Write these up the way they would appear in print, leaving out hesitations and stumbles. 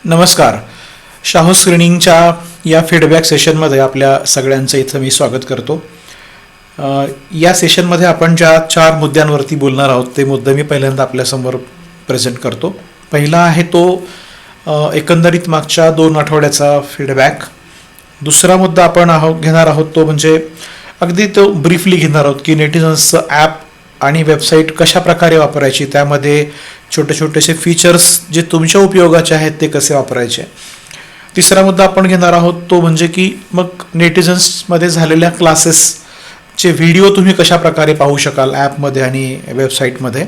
नमस्कार. शाहू स्क्रीनिंगच्या या फीडबॅक सेशनमध्ये आपल्या सगळ्यांचं इथं मी स्वागत करतो. या सेशनमध्ये आपण ज्या 4 मुद्द्यांवरती बोलणार आहोत ते मुद्दे मी पहिल्यांदा आपल्यासमोर प्रेझेंट करतो. पहिला आहे तो एकंदरीत मागच्या 2 आठवड्याचा फीडबॅक. दुसरा मुद्दा आपण घेणार आहोत तो म्हणजे अगदी तो ब्रीफली घेणार आहोत की नेटिझन्सचं ॲप आणि वेबसाईट कशा प्रकारे वापरायची, त्यामध्ये छोटे छोटेसे फीचर्स जे तुमच्या उपयोगाचे आहेत ते कसे वापरायचे. तिसरा मुद्दा आपण घेणार आहोत तो म्हणजे की मग नेटिझन्समध्ये झालेल्या क्लासेसचे व्हिडिओ तुम्ही कशा प्रकारे पाहू शकाल ॲपमध्ये आणि वेबसाईटमध्ये.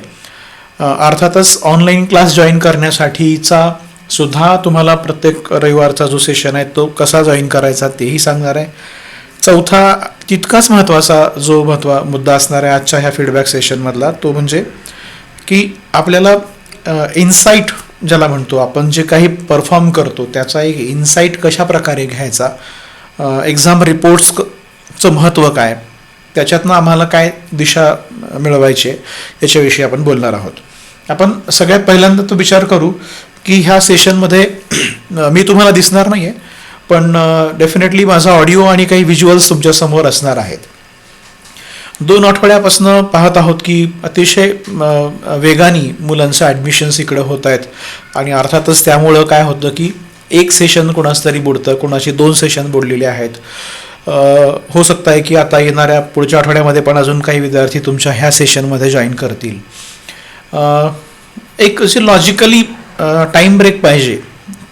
अर्थातच ऑनलाईन क्लास जॉईन करण्यासाठीचा सुद्धा तुम्हाला प्रत्येक रविवारचा जो सेशन आहे तो कसा जॉईन करायचा तेही सांगणार आहे. चौथा तितकाच महत्त्वाचा जो मुद्दा असणार आहे आजच्या ह्या फीडबॅक सेशनमधला तो म्हणजे की आपल्याला इन्साईट ज्याला म्हणतो आपण, जे काही परफॉर्म करतो त्याचा एक इन्साईट कशा प्रकारे घ्यायचा, एक्झाम रिपोर्ट्सचं महत्त्व काय, त्याच्यातनं आम्हाला काय दिशा मिळवायची याच्याविषयी आपण बोलणार आहोत. आपण सगळ्यात पहिल्यांदा तो विचार करू की ह्या सेशनमध्ये मी तुम्हाला दिसणार नाही आहे, पण डेफिनेटली माझा ऑडिओ आणि काही व्हिज्युअल्स तुमच्यासमोर असणार आहेत. 2 आठवड्यापासून पाहत आहोत की अतिशय वेगाने मुलांचं ॲडमिशन्स इकडे होत आहेत आणि अर्थातच त्यामुळं काय होतं की एक सेशन कोणाच तरी बुडतं, कोणाची 2 सेशन बुडलेले आहेत. हो शकतं आहे की आता येणाऱ्या पुढच्या आठवड्यामध्ये पण अजून काही विद्यार्थी तुमच्या ह्या सेशनमध्ये जॉईन करतील. एक अशी लॉजिकली टाईम ब्रेक पाहिजे,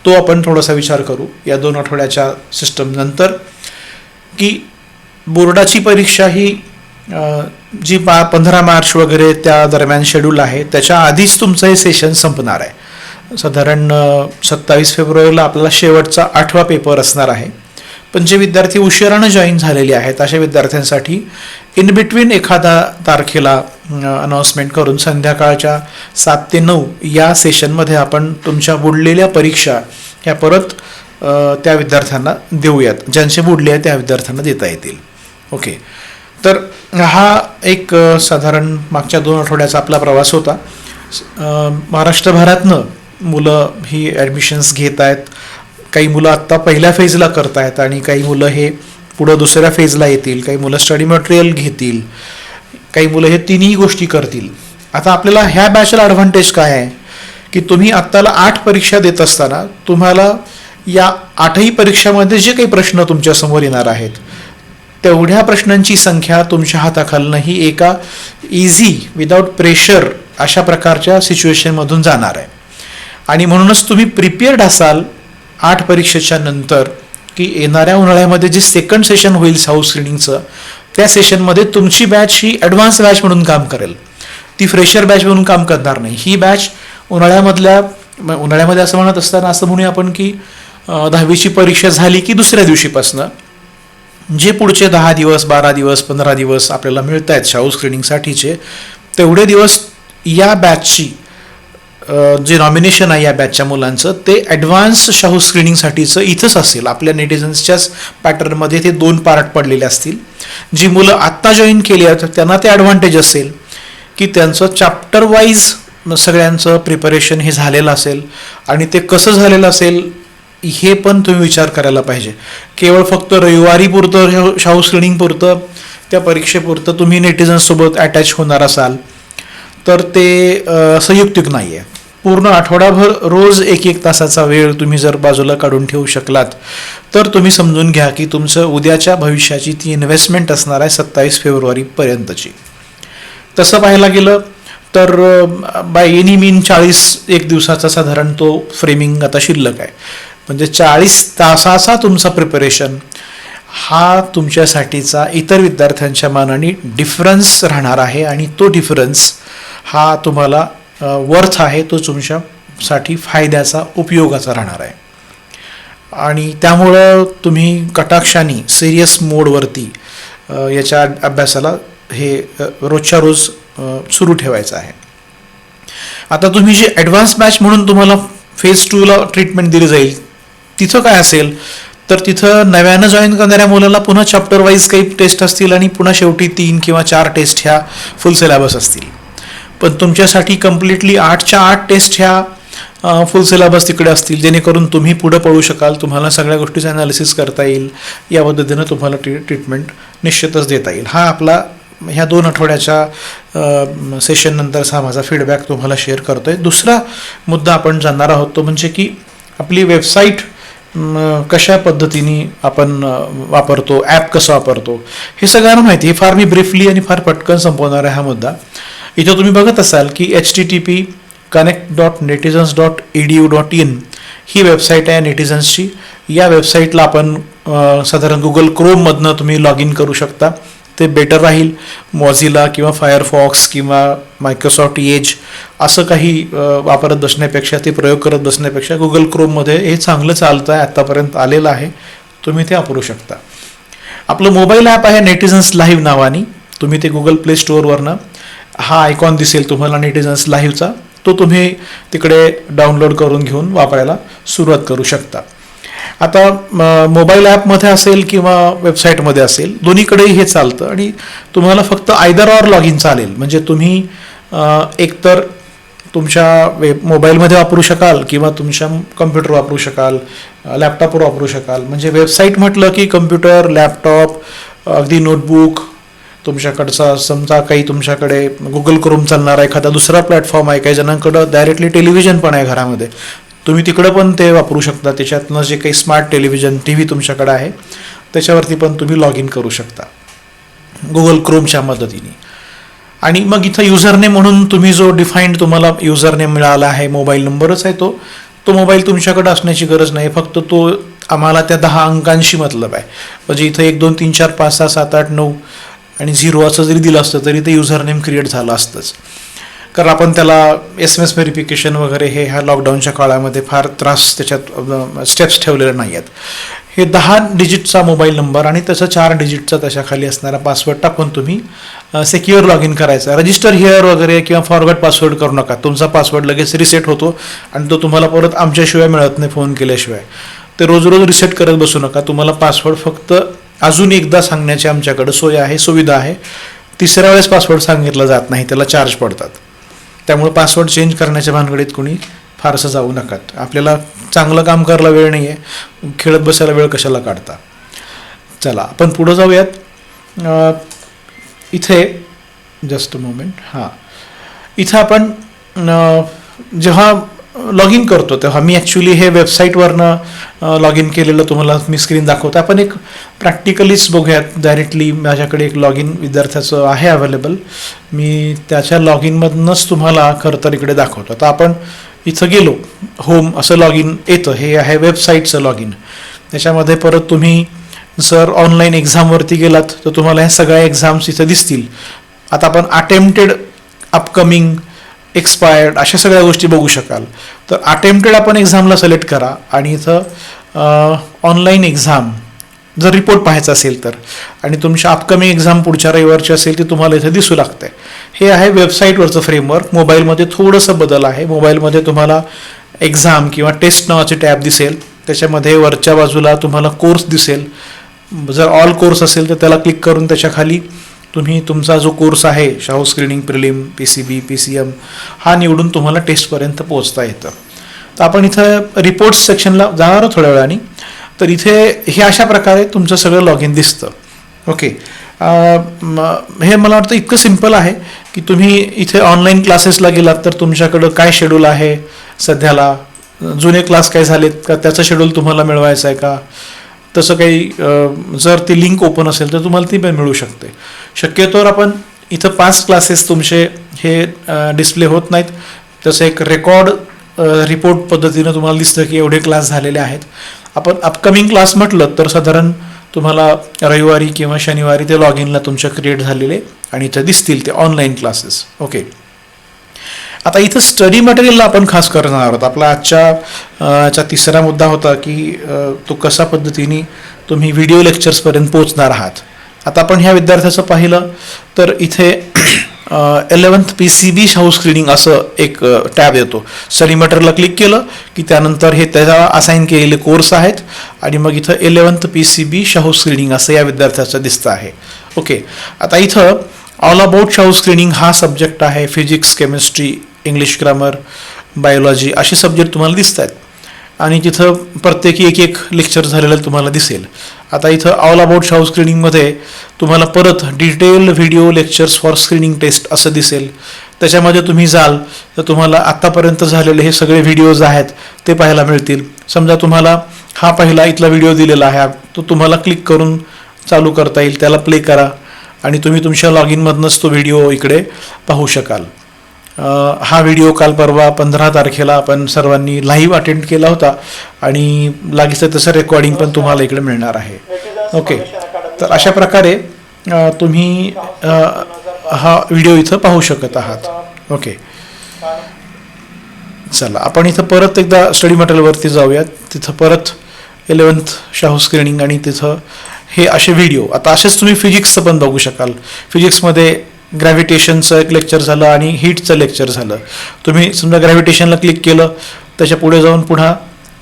तो आपण थोडासा विचार करू या 2 आठवड्याच्या सिस्टम नंतर. की बोर्डाची परीक्षा ही जी 15 मार्च वगैरे त्या दरम्यान शेड्यूल आहे त्याच्या आधीच तुमचं हे सेशन संपणार आहे. साधारण 27 फेब्रुवारीला आपला शेवटचा 8वा पेपर असणार आहे. पण जे विद्यार्थी उशिरानं जॉईन झालेले आहेत अशा विद्यार्थ्यांसाठी इन बिटवीन एखादा तारखेला अनाऊन्समेंट करून संध्याकाळच्या 7 ते 9 या सेशनमध्ये आपण तुमच्या बुडलेल्या परीक्षा ह्या परत त्या विद्यार्थ्यांना देऊयात, ज्यांचे बुडले आहे त्या विद्यार्थ्यांना देता येतील. ओके, तर हा एक साधारण मागच्या 2 आठवड्याचा आपला प्रवास होता. महाराष्ट्रभरातनं मुलं ही ॲडमिशन्स घेत आहेत. काही मुलं आत्ता पहिल्या फेजला करत आहेत आणि काही मुलं हे पुढं दुसऱ्या फेजला येतील. काही मुलं स्टडी मटेरियल घेतील, काही मुलं हे तिन्ही गोष्टी करतील. आता आपल्याला ह्या बॅचला ॲडव्हान्टेज काय आहे की तुम्ही आत्ताला 8 परीक्षा देत असताना तुम्हाला या 8ही परीक्षामध्ये जे काही प्रश्न तुमच्यासमोर येणार आहेत तेवढ्या प्रश्नांची संख्या तुमच्या हाताखालनं ही एका इझी विदाऊट प्रेशर अशा प्रकारच्या सिच्युएशनमधून जाणार आहे. आणि म्हणूनच तुम्ही प्रिपेअर्ड असाल 8 परीक्षेच्या नंतर की येणाऱ्या उन्हाळ्यामध्ये जे सेकंड सेशन होईल शाहू स्क्रीनिंगचं, त्या सेशनमध्ये तुमची बॅच ही ॲडव्हान्स बॅच म्हणून काम करेल, ती फ्रेशर बॅच म्हणून काम करणार नाही. ही बॅच उन्हाळ्यामध्ये असं म्हणत असताना असं म्हणूया आपण की 10वीची परीक्षा झाली की दुसऱ्या दिवशीपासनं जे पुढचे 10 दिवस 12 दिवस 15 दिवस आपल्याला मिळत आहेत शाहू स्क्रीनिंगसाठीचे, तेवढे दिवस या बॅचची जे नॉमिनेशन आहे या बॅचच्या मुलांचं ते ॲडव्हान्स शाहू स्क्रीनिंगसाठीचं इथंच असेल. आपल्या नेटिझन्सच्याच पॅटर्नमध्ये ते 2 पार्ट पडलेले असतील. जी मुलं आत्ता जॉईन केली आहेत त्यांना ते ॲडव्हान्टेज असेल की त्यांचं चॅप्टर वाईज सगळ्यांचं प्रिपरेशन हे झालेलं असेल. आणि ते कसं झालेलं असेल हे पण तुम्ही विचार करायला पाहिजे. केवळ फक्त रविवारी पुरतं शाहू स्क्रीनिंग पुरतं त्या परीक्षेपुरतं तुम्ही नेटिझन्ससोबत अटॅच होणार असाल तर ते संयुक्तिक नाही आहे. पूर्ण आठवडाभर रोज 1-1 तासाचा वेळ तुम्ही जर बाजूला काढून ठेवू शकलात तर तुम्ही समजून घ्या की तुमचं उद्याच्या भविष्याची ती इन्व्हेस्टमेंट असणार आहे 27 फेब्रुवारीपर्यंतची. तसं पाहायला गेलं तर बाय एनी मीन 41 दिवसाचा साधारण तो फ्रेमिंग आता शिल्लक आहे. म्हणजे 40 तासाचा तुमचा प्रिपरेशन हा तुमच्यासाठीचा इतर विद्यार्थ्यांच्या मानाने डिफरन्स राहणार आहे आणि तो डिफरन्स हा तुम्हाला वर्थ आहे, तो तुमच्यासाठी फायद्याचा उपयोगाचा राहणार आहे. आणि त्यामुळं तुम्ही कटाक्षाने सिरियस मोडवरती याच्या अभ्यासाला हे रोजच्या रोज सुरू ठेवायचं आहे. आता तुम्ही जे ॲडव्हान्स बॅच म्हणून तुम्हाला फेज 2ला ट्रीटमेंट दिली जाईल तिथं काय असेल तर तिथं नव्यानं जॉईन करणाऱ्या मुलाला पुन्हा चॅप्टर वाईज काही टेस्ट असतील आणि पुन्हा शेवटी 3 किंवा 4 टेस्ट ह्या फुल सिलेबस असतील. पण तुमच्यासाठी कम्प्लिटली 8च्या 8 टेस्ट ह्या फुल सिलेबस तिकडे असतील, जेणेकरून तुम्ही पुढे पळू शकाल, तुम्हाला सगळ्या गोष्टीचं ॲनालिसिस करता येईल, या पद्धतीनं तुम्हाला ट्रीटमेंट निश्चितच देता येईल. हा आपला ह्या 2 आठवड्याच्या सेशननंतरचा माझा फीडबॅक तुम्हाला शेअर करतो आहे. दुसरा मुद्दा आपण जाणणार आहोत तो म्हणजे की आपली वेबसाईट कशा पद्धतीने आपण वापरतो, ॲप कसं वापरतो, हे सगळ्यांना माहिती. हे फार मी ब्रीफली आणि फार पटकन संपवणार आहे हा मुद्दा. इथं तुम्ही बघत असाल की http://connect.netizens.edu.in ही वेबसाईट आहे नेटिझन्सची. या वेबसाईटला आपण साधारण गुगल क्रोममधनं तुम्ही लॉग इन करू शकता. ते बेटर राहील. मॉझिला किंवा फायरफॉक्स किंवा मायक्रोसॉफ्ट एज असं काही वापरत बसण्यापेक्षा, ते प्रयोग करत बसण्यापेक्षा गुगल क्रोममध्ये हे चांगलं चालतं आहे, आत्तापर्यंत आलेलं आहे, तुम्ही ते वापरू शकता. आपलं मोबाईल ॲप आहे नेटिझन्स लाईव्ह नावाने. तुम्ही ते गुगल प्ले स्टोअरवरनं हा आयकॉन दिसेल तुम्हाला नेटिझन्स लाईव्हचा, तो तुम्ही तिकडे डाउनलोड करून घेऊन वापरायला सुरुवात करू शकता. आता मोबाईल ॲपमध्ये असेल किंवा वेबसाईटमध्ये असेल, दोन्हीकडेही हे चालतं आणि तुम्हाला फक्त आयदर ऑर लॉग इन चालेल. म्हणजे तुम्ही एकतर तुमच्या मोबाईलमध्ये वापरू शकाल किंवा तुमच्या कम्प्युटर वापरू शकाल, लॅपटॉपवर वापरू शकाल. म्हणजे वेबसाईट म्हटलं की कम्प्युटर, लॅपटॉप, अगदी नोटबुक, तुमच्याकडचा समजा काही तुमच्याकडे गुगल क्रोम चालणारा एखादा दुसरा प्लॅटफॉर्म आहे, काही जणांकडं डायरेक्टली टेलिव्हिजन पण आहे घरामध्ये, तुम्ही तिकडं पण ते वापरू शकता. त्याच्यातनं जे काही स्मार्ट टेलिव्हिजन TV तुमच्याकडे आहे त्याच्यावरती पण तुम्ही लॉग इन करू शकता गुगल क्रोमच्या मदतीने. आणि मग इथं युजरनेम म्हणून तुम्ही जो डिफाईंड तुम्हाला युजरनेम मिळाला आहे, मोबाईल नंबरच आहे तो मोबाईल तुमच्याकडे असण्याची गरज नाही. फक्त तो आम्हाला त्या 10 अंकांशी मतलब आहे. म्हणजे इथं 1 2 3 4 5 6 7 8 9 आणि 0 असं जरी दिलं असतं तरी ते युजरनेम क्रिएट झालं असतंच. कारण आपण त्याला SMS व्हेरिफिकेशन वगैरे हे ह्या लॉकडाऊनच्या काळामध्ये फार त्रास त्याच्यात स्टेप्स ठेवलेले नाही आहेत. हे 10 डिजिटचा मोबाईल नंबर आणि त्याचा 4 डिजिटचा त्याच्याखाली असणारा पासवर्ड टाकून तुम्ही सिक्युअर लॉग इन करायचा. रजिस्टर हिअर वगैरे किंवा फॉरवर्ड पासवर्ड करू नका. तुमचा पासवर्ड लगेच रिसेट होतो आणि तो तुम्हाला परत आमच्याशिवाय मिळत नाही, फोन केल्याशिवाय. ते रोज रिसेट करत बसू नका. तुम्हाला पासवर्ड फक्त अजून एकदा सांगण्याची आमच्याकडे सोय आहे, सुविधा आहे. 3ऱ्या वेळेस पासवर्ड सांगितला जात नाही, त्याला चार्ज पडतात. त्यामुळे पासवर्ड चेंज करण्याच्या भानगडीत कोणी फारसं जाऊ नका. आपल्याला चांगलं काम करायला वेळ नाही आहे, खेळत बसायला वेळ कशाला काढता. चला आपण पुढं जाऊयात. इथे जस्ट अ मोमेंट. इथं आपण जेव्हा लॉग इन करतो तेव्हा मी ॲक्च्युली हे वेबसाईटवरनं लॉग इन केलेलं तुम्हाला मी स्क्रीन दाखवतो. आपण एक प्रॅक्टिकलीच बघूयात. डायरेक्टली माझ्याकडे एक लॉग इन विद्यार्थ्याचं आहे अवेलेबल. मी त्याच्या लॉग इनमधूनच तुम्हाला खरं तर इकडे दाखवतो. आता आपण इथं गेलो, होम असं लॉग इन येतं. हे आहे वेबसाईटचं लॉग इन. त्याच्यामध्ये परत तुम्ही जर ऑनलाईन एक्झामवरती गेलात तर तुम्हाला ह्या सगळ्या एक्झाम्स इथं दिसतील. आता आपण अटेम्प्टेड, अपकमिंग, एक्सपायर्ड अशा सगळ्या गोष्टी बघू शकाल. तर अटेम्प्टेड आपण एक्झामला सिलेक्ट करा आणि इथं ऑनलाईन एक्झाम जर रिपोर्ट पाहायचा असेल तर, आणि तुमच्या अपकमिंग एक्झाम पुढच्या रविवारची असेल ती तुम्हाला इथे दिसू लागते. हे आहे वेबसाईटवरचं फ्रेमवर्क. मोबाईलमध्ये थोडंसं बदल आहे. मोबाईलमध्ये तुम्हाला एक्झाम किंवा टेस्ट नावाचे टॅब दिसेल. त्याच्यामध्ये वरच्या बाजूला तुम्हाला कोर्स दिसेल. जर ऑल कोर्स असेल तर त्याला क्लिक करून त्याच्याखाली तुम्ही तुमचा जो कोर्स आहे, Shahu screening, prelim, PCB, PCM, हा निवडून तुम्हाला टेस्टपर्यंत पोहोचता येतं. तर आपण इथं रिपोर्ट्स सेक्शनला जाणार आहोत थोड्या वेळाने. तर इथे हे अशा प्रकारे तुमचं सगळं लॉग इन दिसतं. ओके. हे मला वाटतं इतकं सिम्पल आहे की तुम्ही इथे ऑनलाईन क्लासेसला गेलात तर तुमच्याकडं काय शेड्यूल आहे सध्याला, जुने क्लास काय झालेत का, त्याचं शेड्यूल तुम्हाला मिळवायचं आहे का, तसं काही जर ती लिंक ओपन असेल तर तुम्हाला ती पण मिळू शकते. शक्यतोवर आपण इथं 5 क्लासेस तुमचे हे डिस्प्ले होत नाहीत. तसं एक रेकॉर्ड रिपोर्ट पद्धतीनं तुम्हाला दिसतं की एवढे क्लास झालेले आहेत. आपण अपकमिंग क्लास म्हटलं तर साधारण तुम्हाला रविवारी किंवा शनिवारी ते लॉग इनला तुमच्या क्रिएट झालेले आणि इथं दिसतील ते ऑनलाईन क्लासेस. ओके. आता इथं स्टडी मटेरियलला आपण खास करणार आहोत. आपला आजच्या 3रा मुद्दा होता की तो कशा पद्धतीने तुम्ही व्हिडिओ लेक्चर्सपर्यंत पोहोचणार आहात. आता आपण ह्या विद्यार्थ्याचं पाहिलं तर इथे 11th PCB शाहू स्क्रीनिंग असं एक टॅब येतो. स्टडी मटेरियलला क्लिक केलं की त्यानंतर हे त्याला असाइन केलेले कोर्स आहेत आणि मग इथं 11th PCB शाहू स्क्रीनिंग असं या विद्यार्थ्याचं दिसतं आहे. ओके. आता इथं ऑल अबाउट शाहू स्क्रीनिंग हा सब्जेक्ट आहे. Physics, chemistry, English grammar, biology असे सब्जेक्ट तुम्हाला दिसत आहेत आणि तिथं प्रत्येकी एक एक लेक्चर झालेलं तुम्हाला दिसेल. आता इथं ऑल अबाउट शाहू स्क्रीनिंगमध्ये तुम्हाला परत detail video lectures for screening test असं दिसेल. त्याच्यामध्ये तुम्ही जाल तर तुम्हाला आत्तापर्यंत झालेले हे सगळे व्हिडिओज आहेत ते पाहायला मिळतील. समजा तुम्हाला हा पहिला इथला व्हिडिओ दिलेला आहे तो तुम्हाला क्लिक करून चालू करता येईल, त्याला प्ले करा आणि तुम्ही तुमच्या लॉग इनमधनंच तो व्हिडिओ इकडे पाहू शकाल. हा व्हिडिओ काल परवा 15 तारखेला आपण सर्वांनी लाईव्ह अटेंड केला होता आणि लागीचं तसं रेकॉर्डिंग पण तुम्हाला इकडे मिळणार आहे. ओके, तर अशा प्रकारे तुम्ही हा व्हिडिओ इथं पाहू शकत आहात. ओके, चला आपण इथं परत एकदा स्टडी मटेरियलवरती जाऊयात. तिथं परत 11th शाहू स्क्रीनिंग आणि तिथं हे असे व्हिडिओ. आता असेच तुम्ही फिजिक्सचं पण बघू शकाल. फिजिक्समध्ये ग्रॅव्हिटेशनचं एक लेक्चर झालं आणि हीटचं लेक्चर झालं. तुम्ही समजा ग्रॅव्हिटेशनला क्लिक केलं, त्याच्या पुढे जाऊन पुन्हा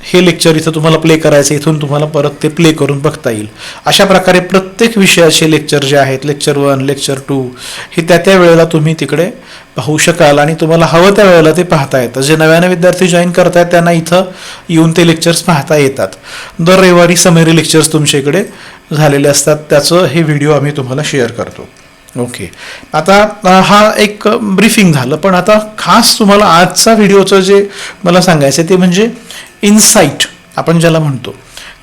हे लेक्चर इथं तुम्हाला प्ले करायचं, इथून तुम्हाला परत ते प्ले करून बघता येईल. अशा प्रकारे प्रत्येक विषयाचे लेक्चर जे आहेत, लेक्चर 1 लेक्चर 2 हे त्या वेळेला तुम्ही तिकडे पाहू शकाल आणि तुम्हाला हवं त्या वेळेला ते पाहता येतं. जे नव्याने विद्यार्थी जॉईन करत आहेत त्यांना इथं येऊन ते लेक्चर्स पाहता येतात. दर रविवारी समरी लेक्चर्स तुमच्या इकडे झालेले असतात, त्याचं हे व्हिडिओ आम्ही तुम्हाला शेअर करतो. ओके, आता हा एक ब्रीफिंग झालं, पण आता खास तुम्हाला आजचा व्हिडिओचं जे मला सांगायचं ते म्हणजे इन्साईट आपण ज्याला म्हणतो,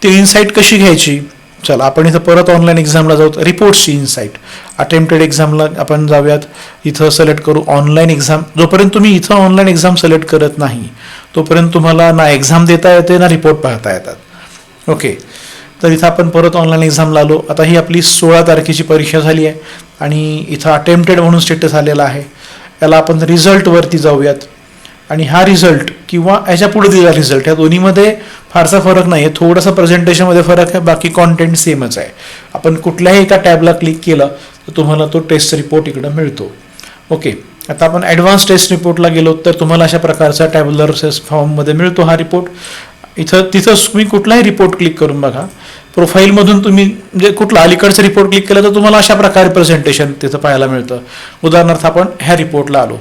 ती इन्साईट कशी घ्यायची. चला आपण इथं परत ऑनलाईन एक्झामला जाऊ. रिपोर्ट्सची इन्साईट अटेम्प्टेड एक्झामला आपण जाऊयात. इथं सिलेक्ट करू ऑनलाईन एक्झाम. जोपर्यंत तुम्ही इथं ऑनलाईन एक्झाम सिलेक्ट करत नाही तोपर्यंत तुम्हाला ना एक्झाम देता येते ना रिपोर्ट पाहता येतात. ओके, तर इथं आपण परत ऑनलाईन एक्झामला आलो. आता ही आपली 16 तारखेची परीक्षा झाली आहे आणि इथं अटेम्प्टेड म्हणून स्टेटस आलेला आहे. याला आपण रिझल्टवरती जाऊयात आणि हा रिझल्ट किंवा याच्या पुढे दिलेला रिझल्ट या दोन्हीमध्ये फारसा फरक नाही आहे. थोडासा प्रेझेंटेशनमध्ये फरक आहे, बाकी कॉन्टेंट सेमच आहे. आपण कुठल्याही एका टॅबला क्लिक केलं तर तुम्हाला तो टेस्ट रिपोर्ट इकडं मिळतो. ओके, आता आपण ॲडव्हान्स टेस्ट रिपोर्टला गेलो तर तुम्हाला अशा प्रकारचा टॅब्युलर फॉर्ममध्ये मिळतो हा रिपोर्ट. तिथं तुम्ही कुठलाही रिपोर्ट क्लिक करून बघा. प्रोफाईलमधून तुम्ही म्हणजे कुठला अलीकडचा रिपोर्ट क्लिक केला तर तुम्हाला अशा प्रकारे प्रेझेंटेशन तिथं पाहायला मिळतं. उदाहरणार्थ आपण ह्या रिपोर्टला आलो.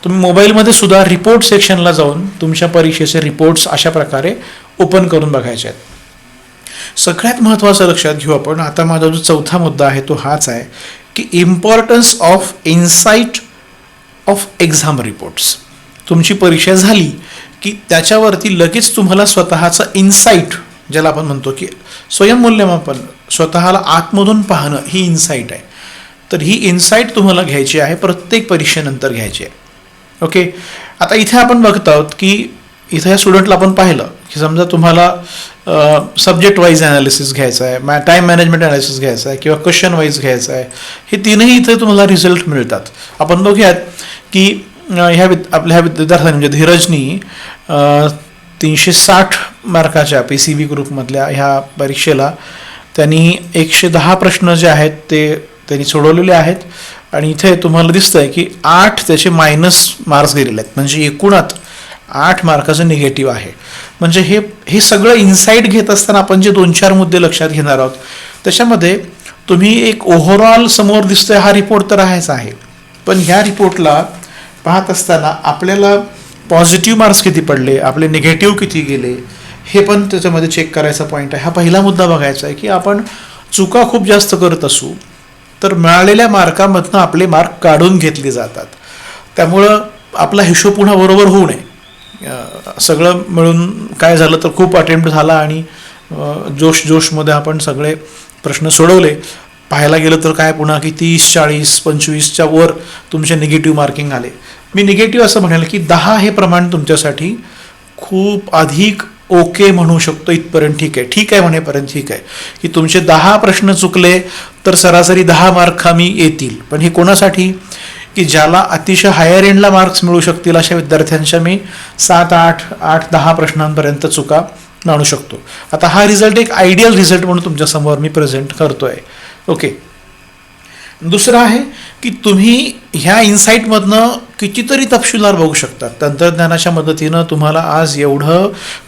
तुम्ही मोबाईलमध्ये सुद्धा रिपोर्ट सेक्शनला जाऊन तुमच्या परीक्षेचे रिपोर्ट्स अशा प्रकारे ओपन करून बघायचे आहेत. सगळ्यात महत्त्वाचं लक्षात घेऊ आपण. आता माझा जो चौथा मुद्दा आहे तो हाच आहे की importance of insight of exam reports. तुमची परीक्षा झाली की त्याच्यावरती लगेच तुम्हाला स्वतःचा इन्साईट ज्याला आपण म्हणतो की स्वयंमूल्यमापन, स्वतःला आतमधून पाहणं ही इन्साईट आहे. तर ही इन्साईट तुम्हाला घ्यायची आहे, प्रत्येक परीक्षेनंतर घ्यायची आहे. ओके, आता इथे आपण बघत आहोत की इथं या स्टुडंटला आपण पाहिलं की समजा तुम्हाला सब्जेक्ट वाईज ॲनालिसिस घ्यायचा आहे, टाईम मॅनेजमेंट ॲनालिसिस घ्यायचा आहे किंवा क्वेश्चन वाईज घ्यायचं आहे. हे तीनही इथे तुम्हाला रिझल्ट मिळतात. आपण बघूयात की आपल्या विद्यार्थ्यांनी म्हणजे धीरजनी 360 मार्काच्या PCB ग्रुपमधल्या ह्या परीक्षेला त्यांनी 110 प्रश्न जे आहेत ते त्यांनी सोडवलेले आहेत आणि इथे तुम्हाला दिसतंय की 8 त्याचे मायनस मार्क्स दिलेले आहेत. म्हणजे एकूणात 8 मार्काचं निगेटिव्ह आहे. म्हणजे हे सगळं इन्साईट घेत असताना आपण जे 2-4 मुद्दे लक्षात घेणार आहोत त्याच्यामध्ये तुम्ही एक ओव्हरऑल समोर दिसतोय हा रिपोर्ट तर आहेच आहे, पण ह्या रिपोर्टला पाहत असताना आपल्याला पॉझिटिव्ह मार्क्स किती पडले, आपले निगेटिव्ह किती गेले हे पण त्याच्यामध्ये चेक करायचा पॉईंट आहे. हा पहिला मुद्दा बघायचा आहे की आपण चुका खूप जास्त करत असू तर मिळालेल्या मार्कामधनं आपले मार्क काढून घेतले जातात. त्यामुळं आपला हिशोब पुन्हा बरोबर होऊ नये. सगळं मिळून काय झालं तर खूप अटेम्प्ट झाला आणि जोशमध्ये आपण सगळे प्रश्न सोडवले. पाहायला गेलं तर काय पुन्हा की 30, 40, 25च्या वर तुमचे निगेटिव्ह मार्किंग आले. मी निगेटिव्ह असं म्हणेल की 10 हे प्रमाण तुमच्यासाठी खूप अधिक ओके म्हणू शकतो. इथपर्यंत ठीक आहे म्हणेपर्यंत ठीक आहे की तुमचे 10 प्रश्न चुकले तर सरासरी 10 मार्क कमी येतील. पण हे कोणासाठी की ज्याला अतिशय हायर एंडला मार्क्स मिळू शकतील अशा विद्यार्थ्यांच्या मी 7, 8, 10 प्रश्नांपर्यंत चुका मानू शकतो. आता हा रिझल्ट एक आयडियल रिझल्ट म्हणून तुमच्यासमोर मी प्रेझेंट करतोय. ओके, दुसरं आहे की तुम्ही ह्या इन्साईटमधनं कितीतरी तपशीलवार बघू शकता. तंत्रज्ञानाच्या मदतीनं तुम्हाला आज एवढं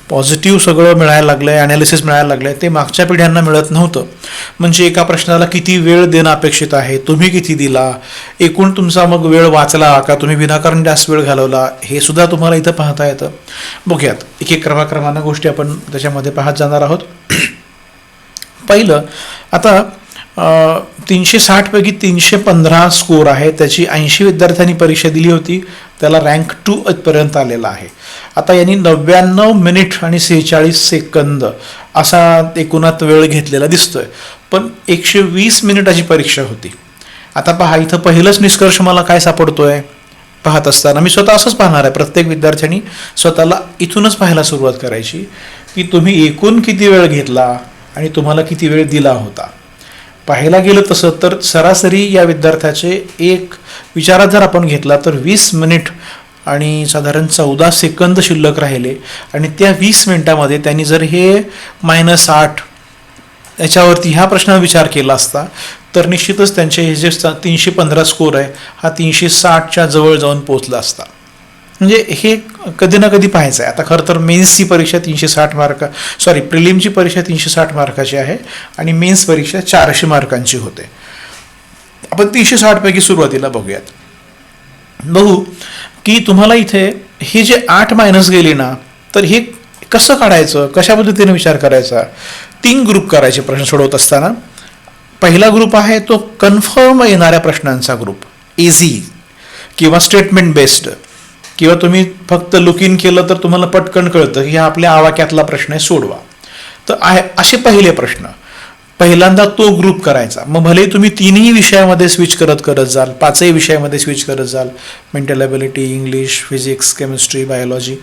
पॉझिटिव्ह सगळं मिळायला लागलं आहे, ॲनालिसिस मिळायला लागलं आहे, ते मागच्या पिढ्यांना मिळत नव्हतं. म्हणजे एका प्रश्नाला किती वेळ देणं अपेक्षित आहे, तुम्ही किती दिला, एकूण तुमचा मग वेळ वाचला का, तुम्ही विनाकारण जास्त वेळ घालवला, हे सुद्धा तुम्हाला इथं पाहता येतं. बघूयात, एक एक क्रमाक्रमानं गोष्टी आपण त्याच्यामध्ये पाहत जाणार आहोत. पहिलं, आता 360 पैकी 315 स्कोर आहे, त्याची 80 विद्यार्थ्यांनी परीक्षा दिली होती, त्याला रँक 2 पर्यंत आलेला आहे. आता यांनी 99 मिनिट आणि 46 सेकंद असा एकूणात वेळ घेतलेला दिसतोय, पण 120 मिनिटाची परीक्षा होती. आता पहा, इथं पहिलंच निष्कर्ष मला काय सापडतोय पाहत असताना, मी स्वतः असंच पाहणार आहे, प्रत्येक विद्यार्थ्यांनी स्वतःला इथूनच पाहायला सुरुवात करायची की तुम्ही एकूण किती वेळ घेतला आणि तुम्हाला किती वेळ दिला होता. पाहायला गेलं तसं तर सरासरी या विद्यार्थ्याचे एक विचारात जर आपण घेतला तर 20 मिनिट आणि साधारण 14 सेकंद शिल्लक राहिले, आणि त्या 20 मिनिटामध्ये त्यांनी जर हे -8 याच्यावरती ह्या प्रश्नावर विचार केला असता तर निश्चितच त्यांचे हे जे 315 स्कोर आहे हा 360च्या जवळ जाऊन पोहोचला असता. म्हणजे हे कधी ना कधी पाहायचं आहे. आता खरं तर मेन्सची परीक्षा 360 प्रिलिमची परीक्षा 360 मार्काची आहे आणि मेन्स परीक्षा 400 मार्कांची होते. आपण 360 पैकी सुरुवातीला बघूयात. बघू की तुम्हाला इथे हे जे 8 मायनस गेले ना, तर हे कसं काढायचं, कशा पद्धतीने विचार करायचा. 3 ग्रुप करायचे प्रश्न सोडवत असताना. पहिला ग्रुप आहे तो कन्फर्म येणाऱ्या प्रश्नांचा ग्रुप, इझी किंवा स्टेटमेंट बेस्ड, किंवा तुम्ही फक्त लुक इन केलं तर तुम्हाला पटकन कळतं की हा आपल्या आवाक्यातला प्रश्न आहे, सोडवा. तर असे पहिले प्रश्न पहिल्यांदा तो ग्रुप करायचा. मग भले तुम्ही 3ही विषयामध्ये स्विच करत जाल, 5ही विषयामध्ये स्विच करत जाल, mental ability, English, physics, chemistry, biology,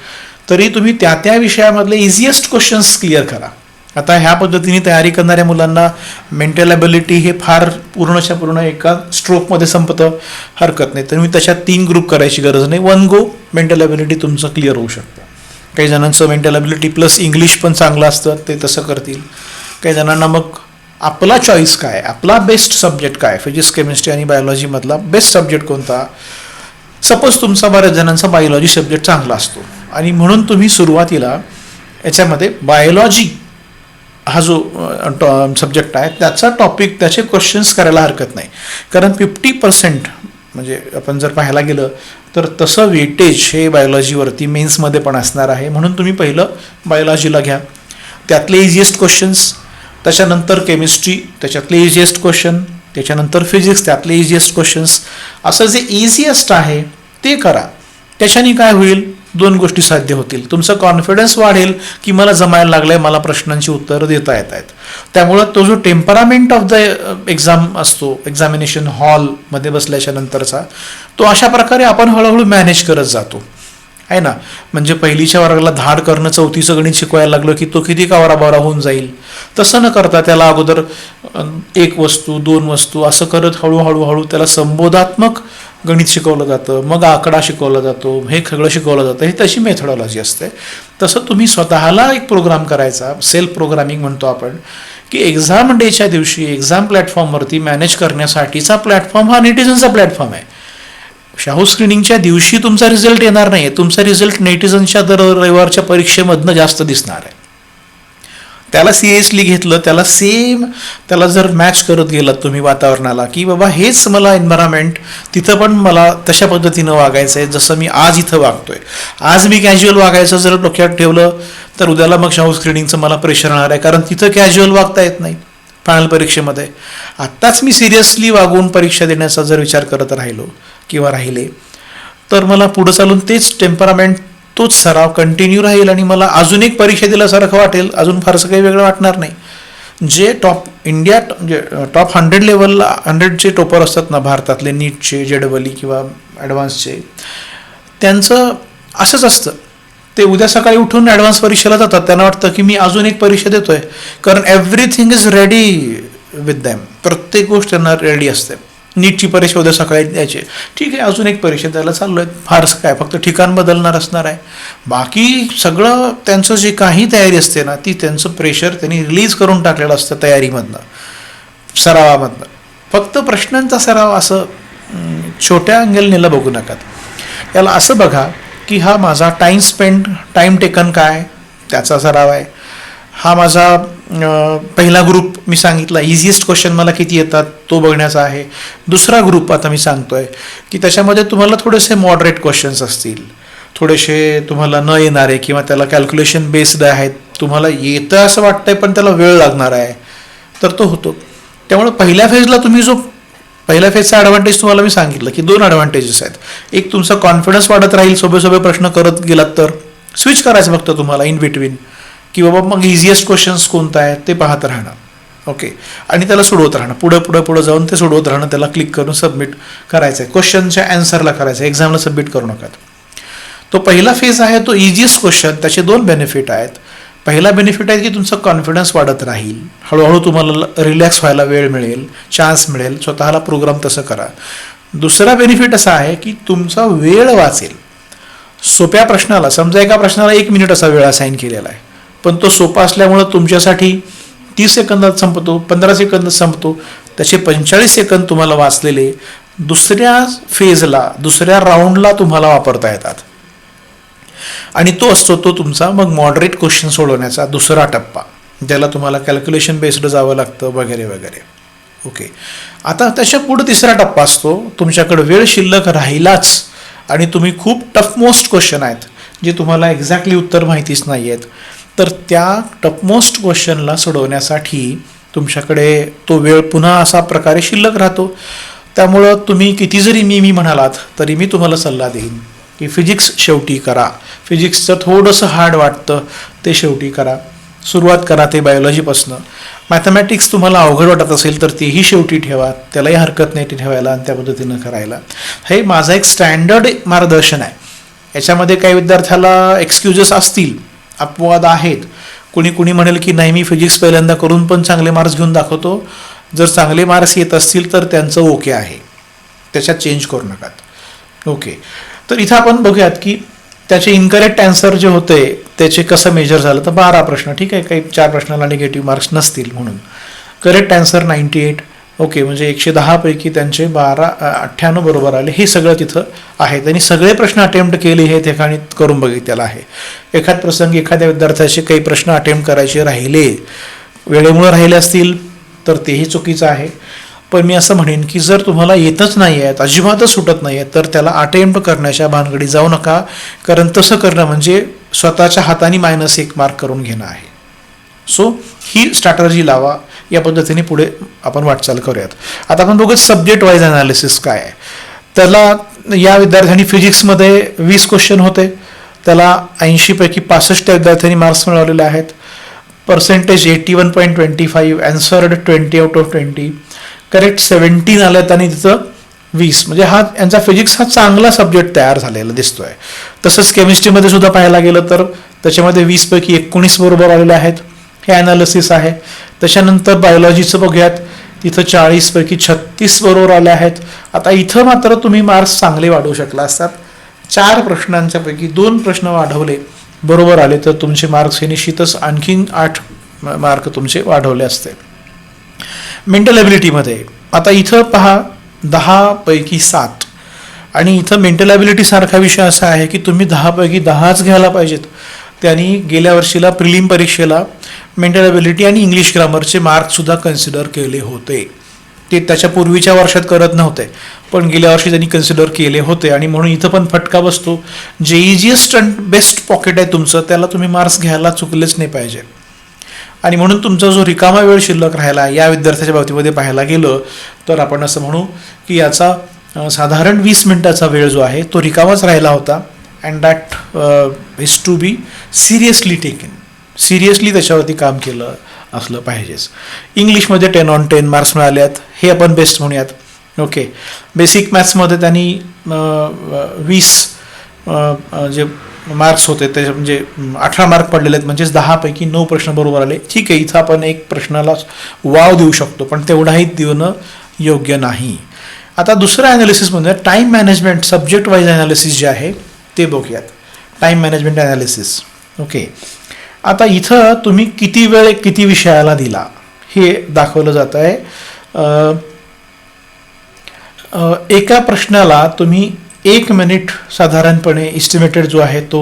तरी तुम्ही त्या त्या विषयामधले इझिएस्ट क्वेश्चन्स क्लिअर करा. आता ह्या पद्धतीने तयारी करणाऱ्या मुलांना मेंटल ॲबिलिटी हे फार पूर्णच्या पूर्ण एका स्ट्रोकमध्ये संपतं, हरकत नाही. तर मी त्याच्यात 3 ग्रुप करायची गरज नाही, 1 गो मेंटल ॲबिलिटी तुमचं क्लिअर होऊ शकतं. काही जणांचं मेंटल ॲबिलिटी प्लस इंग्लिश पण चांगलं असतं, ते तसं करतील. काही जणांना मग आपला चॉईस काय, आपला बेस्ट सब्जेक्ट काय, फिजिक्स, केमिस्ट्री आणि बायोलॉजीमधला बेस्ट सब्जेक्ट कोणता. सपोज तुमचा बऱ्याच जणांचा बायोलॉजी सब्जेक्ट चांगला असतो आणि म्हणून तुम्ही सुरुवातीला याच्यामध्ये बायोलॉजी हा जो सब्जेक्ट आहे त्याचा टॉपिक, त्याचे क्वेश्चन्स करायला हरकत नाही. कारण 50% म्हणजे आपण जर पाहायला गेलं तर तसं वेटेज हे बायोलॉजीवरती मेन्समध्ये पण असणार आहे. म्हणून तुम्ही पहिलं बायोलॉजीला घ्या, त्यातले इझिएस्ट क्वेश्चन्स, त्याच्यानंतर केमिस्ट्री त्याच्यातले इझिएस्ट क्वेश्चन, त्याच्यानंतर फिजिक्स त्यातले इझिएस्ट क्वेश्चन्स, असं जे इझिएस्ट आहे ते करा. त्याच्याने काय होईल, 2 गोष्टी साध्य होतील. तुमचं कॉन्फिडन्स वाढेल की मला जमायला लागलंय, मला प्रश्नांची उत्तरं देता येत आहेत. त्यामुळं तो जो टेम्परामेंट ऑफ द एक्झाम असतो, एक्झामिनेशन हॉलमध्ये बसल्याच्या नंतरचा, तो अशा प्रकारे आपण हळूहळू मॅनेज करत जातो आहे ना. म्हणजे पहिलीच्या वर्गाला धाड करणं, 4थीचं गणित शिकवायला लागलं की तो किती कावराबावरा होऊन जाईल. तसं न करता त्याला अगोदर 1 वस्तू 2 वस्तू असं करत हळूहळू त्याला संबोधात्मक गणित शिकवलं जातं, मग आकडा शिकवला जातो, हे सगळं शिकवलं जातं. ही तशी मेथडॉलॉजी असते. तसं तुम्ही स्वतःला एक प्रोग्राम करायचा, सेल्फ प्रोग्रामिंग म्हणतो आपण, की एक्झाम डेच्या दिवशी एक्झाम प्लॅटफॉर्मवरती मॅनेज करण्यासाठीचा प्लॅटफॉर्म हा नेटिझनचा प्लॅटफॉर्म आहे. शाहू स्क्रीनिंगच्या दिवशी तुमचा रिझल्ट येणार नाही, तुमचा रिझल्ट नेटिझनच्या दर रविवारच्या परीक्षेमधनं जास्त दिसणार आहे. त्याला सिरियसली घेतलं, त्याला जर मॅच करत गेलात तुम्ही वातावरणाला, की बाबा हेच मला एन्व्हायरमेंट, तिथं पण मला तशा पद्धतीनं वागायचं आहे जसं मी आज इथं वागतोय. आज मी कॅज्युअल वागायचं जर डोक्यात ठेवलं तर उद्याला मग शाहू स्क्रीनिंगचं मला प्रेशर येणार आहे, कारण तिथं कॅज्युअल वागता येत नाही फायनल परीक्षेमध्ये. आत्ताच मी सिरियसली वागून परीक्षा देण्याचा जर विचार करत राहिलो किंवा राहिले तर मला पुढं चालून तेच टेम्परामेंट, तोच सराव कंटिन्यू राहील आणि मला अजून एक परीक्षा दिल्यासारखं वाटेल, अजून फारसं काही वेगळं वाटणार नाही. जे म्हणजे टॉप 100 लेवलला 100चे टॉपर असतात ना भारतातले, नीटचे, JEE किंवा ॲडव्हान्सचे, त्यांचं असंच असतं. ते उद्या सकाळी उठून ॲडव्हान्स परीक्षेला जातात, त्यांना वाटतं की मी अजून एक परीक्षा देतोय, कारण everything is ready with them. प्रत्येक गोष्ट त्यांना रेडी असते. नीटची परीक्षा उद्या सकाळी द्यायची, ठीक आहे, अजून एक परीक्षा द्यायला चाललो आहे, फारसं काय, फक्त ठिकाण बदलणार असणार आहे. बाकी सगळं त्यांचं जे काही तयारी असते ना, ती त्यांचं प्रेशर त्यांनी रिलीज करून टाकलेलं असतं तयारीमधनं, सरावामधनं. फक्त प्रश्नांचा सराव असं छोट्या अँगलनेला बघू नका. याला असं बघा की हा माझा टाईम टेकन काय त्याचा सराव आहे. हा माझा पहिला ग्रुप मी सांगितला इझिएस्ट क्वेश्चन मला किती येतात तो बघण्याचा आहे. दुसरा ग्रुप आता मी सांगतोय की त्याच्यामध्ये तुम्हाला थोडेसे मॉडरेट क्वेश्चन्स असतील, थोडेसे तुम्हाला न येणारे किंवा त्याला कॅल्क्युलेशन बेस्ड आहेत, तुम्हाला येतं असं वाटतंय पण त्याला वेळ लागणार आहे तर तो होतो. त्यामुळे पहिल्या फेजचा ॲडव्हान्टेज तुम्हाला मी सांगितलं की 2 ॲडव्हान्टेजेस आहेत. एक तुमचा कॉन्फिडन्स वाढत राहील, सोबे प्रश्न करत गेलात तर स्विच करायचं फक्त तुम्हाला इन बिटवीन की बाबा मग इझिएस्ट क्वेश्चन्स कोणता आहे ते पाहत राहणं. ओके, आणि त्याला सोडवत राहणं, पुढे जाऊन ते सोडवत राहणं, त्याला क्लिक करून सबमिट करायचं आहे, क्वेश्चनच्या ॲन्सरला करायचं आहे, एक्झामला सबमिट करू नका. तो पहिला फेज आहे तो इझिएस्ट क्वेश्चन. त्याचे 2 बेनिफिट आहेत. पहिला बेनिफिट आहे की तुमचा कॉन्फिडन्स वाढत राहील, हळूहळू तुम्हाला रिलॅक्स व्हायला वेळ मिळेल, चान्स मिळेल, स्वतःला प्रोग्राम तसं करा. दुसरा बेनिफिट असा आहे की तुमचा वेळ वाचेल. सोप्या प्रश्नाला समजा एका प्रश्नाला 1 मिनिट असा वेळ असाईन केलेला आहे, पण तो सोपा असल्यामुळं तुमच्यासाठी 30 सेकंदात संपतो, 15 सेकंदात संपतो. त्याचे 45 सेकंद तुम्हाला वाचलेले दुसऱ्या फेजला, दुसऱ्या राऊंडला तुम्हाला वापरता येतात. आणि तो असतो तो तुमचा मग मॉडरेट क्वेश्चन सोडवण्याचा दुसरा टप्पा, ज्याला तुम्हाला कॅल्क्युलेशन बेस्ड जावं लागतं वगैरे वगैरे. ओके, आता त्याच्या पुढे तिसरा टप्पा असतो, तुमच्याकडे वेळ शिल्लक राहिलाच आणि तुम्ही खूप टफमोस्ट क्वेश्चन आहेत जे तुम्हाला एक्झॅक्टली उत्तर माहितीच नाही आहेत, तर त्या टफमोस्ट क्वेश्चनला सोडवण्यासाठी तुमच्याकडे तो वेळ पुन्हा असा प्रकारे शिल्लक राहतो. त्यामुळं तुम्ही किती जरी मी म्हणालात तरी मी तुम्हाला सल्ला देईन की फिजिक्स शेवटी करा. फिजिक्सचं थोडंसं हार्ड वाटतं ते शेवटी करा, सुरुवात करा ते बायोलॉजीपासनं. मॅथमॅटिक्स तुम्हाला अवघड वाटत असेल तर तेही शेवटी ठेवा, त्यालाही हरकत नाही ते ठेवायला आणि त्या पद्धतीनं करायला. हे माझं एक स्टँडर्ड मार्गदर्शन आहे. याच्यामध्ये काही विद्यार्थ्याला एक्सक्युजेस असतील, अपवाद आहेत. कुणी म्हणेल की नाही मी फिजिक्स पहिल्यांदा करून पण चांगले मार्क्स घेऊन दाखवतो. जर चांगले मार्क्स येत असतील तर त्यांचं ओके आहे, त्याच्यात चेंज करू नका. ओके, तर इथं आपण बघूयात की त्याचे इनकरेक्ट आन्सर जे होते त्याचे कसं मेजर झालं. तर 12 प्रश्न, ठीक आहे, काही 4 प्रश्नाला निगेटिव्ह मार्क्स नसतील म्हणून. Correct answer 98. ओके, म्हणजे 110 पैकी त्यांचे 98 बरोबर आले. हे सगळं तिथं आहे. त्यांनी सगळे प्रश्न अटेम्प्ट केले हे ठिकाणी करून बघितलेलं आहे. एखाद प्रसंगी एखाद्या विद्यार्थ्याचे काही प्रश्न अटेम्प्ट करायचे राहिले, वेळेमुळे राहिले असतील तर तेही चुकीचं आहे. पण मी असं म्हणेन की जर तुम्हाला येतच नाही आहेत, अजिबातच सुटत नाही आहेत, तर त्याला अटेम्प्ट करण्याच्या भानगडी जाऊ नका, कारण तसं करणं म्हणजे स्वतःच्या हाताने -1 मार्क करून घेणं आहे. सो ही स्ट्रॅटर्जी लावा. या पद्धतीने पुढे आपण वाटचाल करूयात. आता आपण बघूच सब्जेक्ट वाईज अनालिसिस काय आहे. त्याला या विद्यार्थ्यांनी फिजिक्समध्ये 20 क्वेश्चन होते, त्याला 80 पैकी 65 त्या विद्यार्थ्यांनी मार्क्स मिळवलेले आहेत. पर्सेंटेज 81.25, ॲन्सर्ड 20 आउट ऑफ 20, करेक्ट 17 आलं आणि तिथं 20. म्हणजे हा यांचा फिजिक्स हा चांगला सब्जेक्ट तयार झालेला दिसतोय. तसंच केमिस्ट्रीमध्ये सुद्धा पाहायला गेलं तर त्याच्यामध्ये 20 पैकी 19 बरोबर आलेले आहेत. हे ॲनालिसिस आहे. त्याच्यानंतर बायोलॉजीचं बघूयात, तिथं 40 पैकी 36 बरोबर आले आहेत. आता इथं मात्र तुम्ही मार्क्स चांगले वाढवू शकला असतात. 4 प्रश्नांच्या पैकी 2 प्रश्न वाढवले, बरोबर आले तर तुमचे मार्क्स हे निश्चितच आणखीन 8 मार्क तुमचे वाढवले असते. मेंटल ॲबिलिटीमध्ये आता इथं पहा 10 पैकी 7, आणि इथं मेंटल ॲबिलिटी सारखा विषय असा आहे की तुम्ही 10 पैकी 10च घ्यायला पाहिजेत. त्यांनी गेल्या वर्षीला प्रिलिम परीक्षेला मेंटल ॲबिलिटी आणि इंग्लिश ग्रामरचे मार्क्ससुद्धा कन्सिडर केले होते. ते त्याच्या पूर्वीच्या वर्षात करत नव्हते, पण गेल्या वर्षी त्यांनी कन्सिडर केले होते. आणि म्हणून इथं पण फटका बसतो. जे इझिएस्ट अँड बेस्ट पॉकेट आहे तुमचं, त्याला तुम्ही मार्क्स घ्यायला चुकलेच नाही पाहिजे. आणि म्हणून तुमचा जो रिकामा वेळ शिल्लक राहिला या विद्यार्थ्याच्या बाबतीमध्ये पाहायला गेलं तर आपण असं म्हणू की याचा साधारण 20 मिनिटाचा वेळ जो आहे तो रिकामाच राहिला होता. And that is to be seriously taken. Seriously त्याच्यावरती काम केलं असलं पाहिजेच. इंग्लिशमध्ये 10 on 10 मार्क्स मिळाले आहेत, हे आपण बेस्ट म्हणूयात. ओके, बेसिक मॅथ्समध्ये त्यांनी 20 जे मार्क्स होते त्याच्या म्हणजे 18 मार्क पडलेले आहेत, म्हणजेच 10 पैकी 9 प्रश्न बरोबर आले. ठीक आहे, इथं आपण एक प्रश्नाला वाव देऊ शकतो, पण तेवढाही देणं योग्य नाही. आता दुसरं ॲनालिसिसमध्ये time management subject wise analysis जे आहे ते बघूयात. Time management analysis. ओके, आता इथं तुम्ही किती वेळ किती विषयाला दिला हे दाखवलं जात आहे. एका प्रश्नाला तुम्ही 1 मिनिट साधारणपणे इस्टिमेटेड जो आहे तो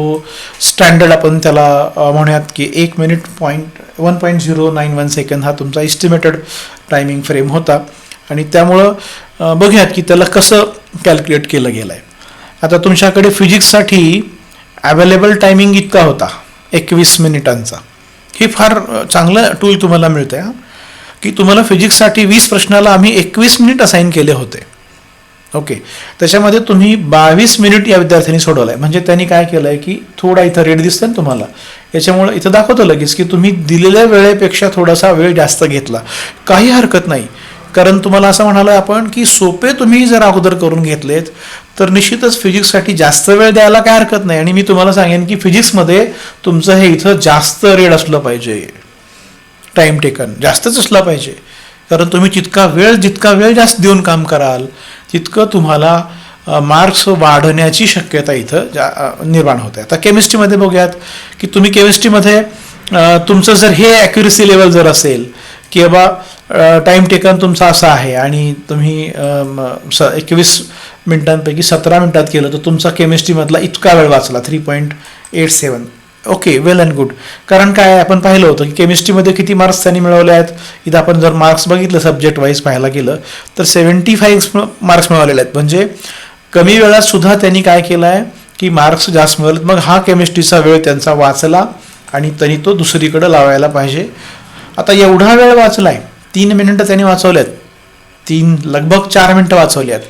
स्टँडर्ड आपण त्याला म्हणूयात की 1 मिनिट 1.091 सेकंद हा तुमचा इस्टिमेटेड टायमिंग फ्रेम होता आणि त्यामुळं बघूयात की त्याला कसं कॅल्क्युलेट केलं गेलं आहे. आता तुमच्याकडे फिजिक्ससाठी अवेलेबल टायमिंग इतका होता 21 मिनिटांचा. हे फार चांगलं टूल तुम्हाला मिळतं आहे की तुम्हाला फिजिक्ससाठी 20 प्रश्नाला आम्ही 21 मिनिट असाईन केले होते. ओके, त्याच्यामध्ये तुम्ही 22 मिनिट या विद्यार्थ्यांनी सोडवलं आहे. म्हणजे त्यांनी काय केलं आहे की थोडा इथं रेट दिसतं ना तुम्हाला, याच्यामुळं इथं दाखवतं लगेच की तुम्ही दिलेल्या वेळेपेक्षा थोडासा वेळ जास्त घेतला. काही हरकत नाही, कारण तुम्हाला असं म्हणालं आपण की सोपे तुम्ही जर अगोदर करून घेतलेत तर निश्चितच फिजिक्ससाठी जास्त वेळ द्यायला काय हरकत नाही. आणि मी तुम्हाला सांगेन की फिजिक्समध्ये तुमचं हे इथं जास्त रेट असलं पाहिजे, टाईम टेकन जास्तच असला पाहिजे. कारण तुम्ही जितका वेळ जास्त देऊन काम कराल तितकं तुम्हाला मार्क्स वाढण्याची शक्यता इथं निर्माण होते. आता केमिस्ट्रीमध्ये बघूयात की तुम्ही केमिस्ट्रीमध्ये तुमचं जर हे ॲक्युरेसी लेवल जर असेल की बाबा टाईम टेकन तुमचा असा आहे आणि तुम्ही 21 मिनिटांपैकी 17 मिनिटात केलं तर तुमचा केमिस्ट्रीमधला इतका वेळ वाचला 3.87. Okay, well and good. कारण काय आपण पाहिलं होतं की केमिस्ट्रीमध्ये किती मार्क्स त्यांनी मिळवले आहेत. इथं आपण जर मार्क्स बघितलं सब्जेक्ट वाईज पाहायला गेलं तर 75 मार्क्स मिळवलेले आहेत. म्हणजे कमी वेळात सुद्धा त्यांनी काय केलं आहे की मार्क्स जास्त मिळवलेत. मग हा केमिस्ट्रीचा वेळ त्यांचा वाचला आणि त्यांनी तो दुसरीकडे लावायला पाहिजे. आता एवढा वेळ वाचला आहे, 3 मिनिटं त्यांनी वाचवल्यात, लगभग 4 मिनिटं वाचवली आहेत.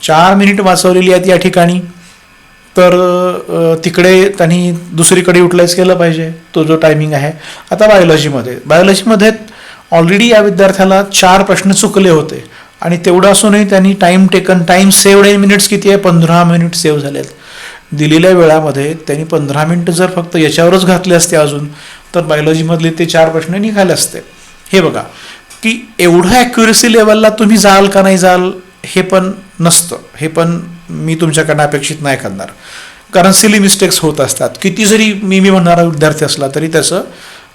4 मिनिट वाचवलेली आहेत या ठिकाणी, तर तिकडे त्यांनी दुसरीकडे युटिलाइज केलं पाहिजे तो जो टायमिंग आहे. आता बायोलॉजीमध्ये ऑलरेडी या विद्यार्थ्याला 4 प्रश्न चुकले होते आणि तेवढं असूनही त्यांनी टाईम सेव्ड इन मिनिट्स किती आहे, 15 मिनिट सेव्ह झालेत. दिलेल्या वेळामध्ये त्यांनी 15 मिनिटं जर फक्त याच्यावरच घातले असते अजून तर बायोलॉजीमधले ते 4 प्रश्न निघाले असते. हे बघा की एवढं ॲक्युरेसी लेवलला तुम्ही जाल का नाही जाल हे पण नसतं, हे पण मी तुमच्याकडनं अपेक्षित नाही करणार. कारण सिली मिस्टेक्स होत असतात. किती जरी मी म्हणणारा विद्यार्थी असला तरी त्याचं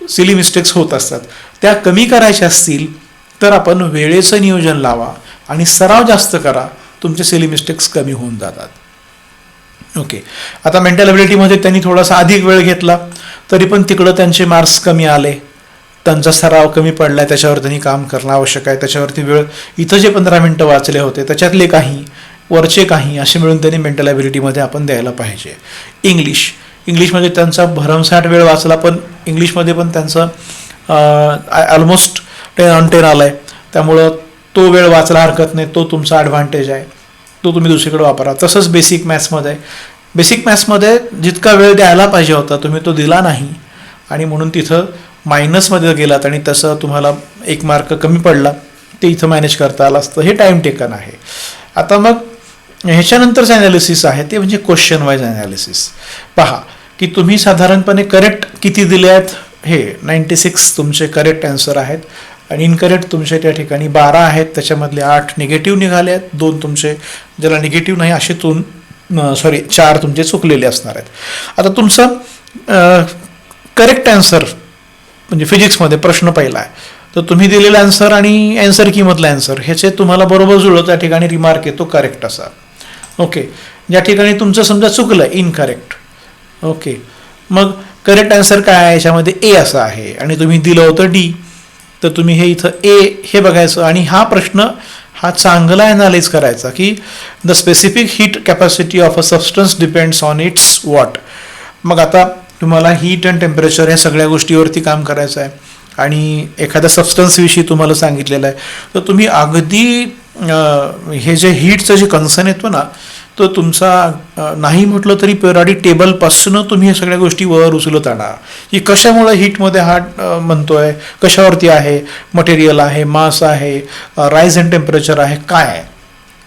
सिली मिस्टेक्स होत असतात. त्या कमी करायच्या असतील तर आपण वेळेचं नियोजन लावा आणि सराव जास्त करा, तुमचे सिली मिस्टेक्स कमी होऊन जातात. ओके, आता मेंटल ॲबिलिटीमध्ये त्यांनी थोडासा अधिक वेळ घेतला तरी पण तिकडं त्यांचे मार्क्स कमी आले. त्यांचा सराव कमी पडला आहे, त्याच्यावर त्यांनी काम करणं आवश्यक आहे. त्याच्यावरती वेळ इथं जे 15 मिनिटं वाचले होते त्याच्यातले काही, वरचे काही असे मिळून त्यांनी मेंटल ॲबिलिटीमध्ये आपण द्यायला पाहिजे. इंग्लिशमध्ये त्यांचा भरमसाठ वेळ वाचला, पण इंग्लिशमध्ये पण त्यांचं ऑलमोस्ट 10 on 10 आला आहे. त्यामुळं तो वेळ वाचला हरकत नाही, तो तुमचा ॲडव्हान्टेज आहे, तो तुम्ही दुसरीकडे वापरा. तसंच बेसिक मॅथ्समध्ये जितका वेळ द्यायला पाहिजे होता तुम्ही तो दिला नाही आणि म्हणून तिथं मायनसमध्ये गेलात आणि तसं तुम्हाला 1 मार्क कमी पडला, ते इथं मॅनेज करता आलं असतं. हे टाईम टेकन आहे. आता मग ह्याच्यानंतरचं ॲनालिसिस आहे ते म्हणजे क्वेश्चन वाईज ॲनालिसिस. पहा की तुम्ही साधारणपणे करेक्ट किती दिले आहेत, हे 96 तुमचे करेक्ट आन्सर आहेत आणि इनकरेक्ट तुमचे त्या ठिकाणी 12 आहेत. त्याच्यामधले 8 निगेटिव्ह निघाले आहेत, 2 तुमचे ज्याला निगेटिव्ह नाही असे 4 तुमचे चुकलेले असणार आहेत. आता तुमचं करेक्ट आन्सर म्हणजे फिजिक्समध्ये प्रश्न पहिला आहे तर तुम्ही दिलेला आन्सर आणि ॲन्सर कीमधला आन्सर ह्याचे तुम्हाला बरोबर जुळत त्या ठिकाणी रिमार्क येतो करेक्ट असा. ओके, ज्या ठिकाणी तुमचं समजा चुकलं इनकरेक्ट. ओके, मग करेक्ट आन्सर काय आहे, याच्यामध्ये ए असं आहे आणि तुम्ही दिलं होतं डी, तर तुम्ही हे इथं ए हे बघायचं आणि हा प्रश्न हा चांगला ॲनालाइज करायचा की the specific heat capacity of a substance depends on it's what. मग आता तुम्हाला हीट अँड टेम्परेचर ह्या सगळ्या गोष्टीवरती काम करायचं आहे आणि एखाद्या सबस्टन्सविषयी तुम्हाला सांगितलेलं आहे तर तुम्ही अगदी हे जे हीटचं जे कन्सर्न येतो ना तो तुमचा नाही म्हटलं तरी पिरियॉडिक टेबलपासून तुम्ही हे सगळ्या गोष्टी वर उचलत आणा की कशामुळे हीटमध्ये हा म्हणतोय, कशावरती आहे, मटेरियल आहे, मास आहे, राईज इन टेम्परेचर आहे, काय आहे.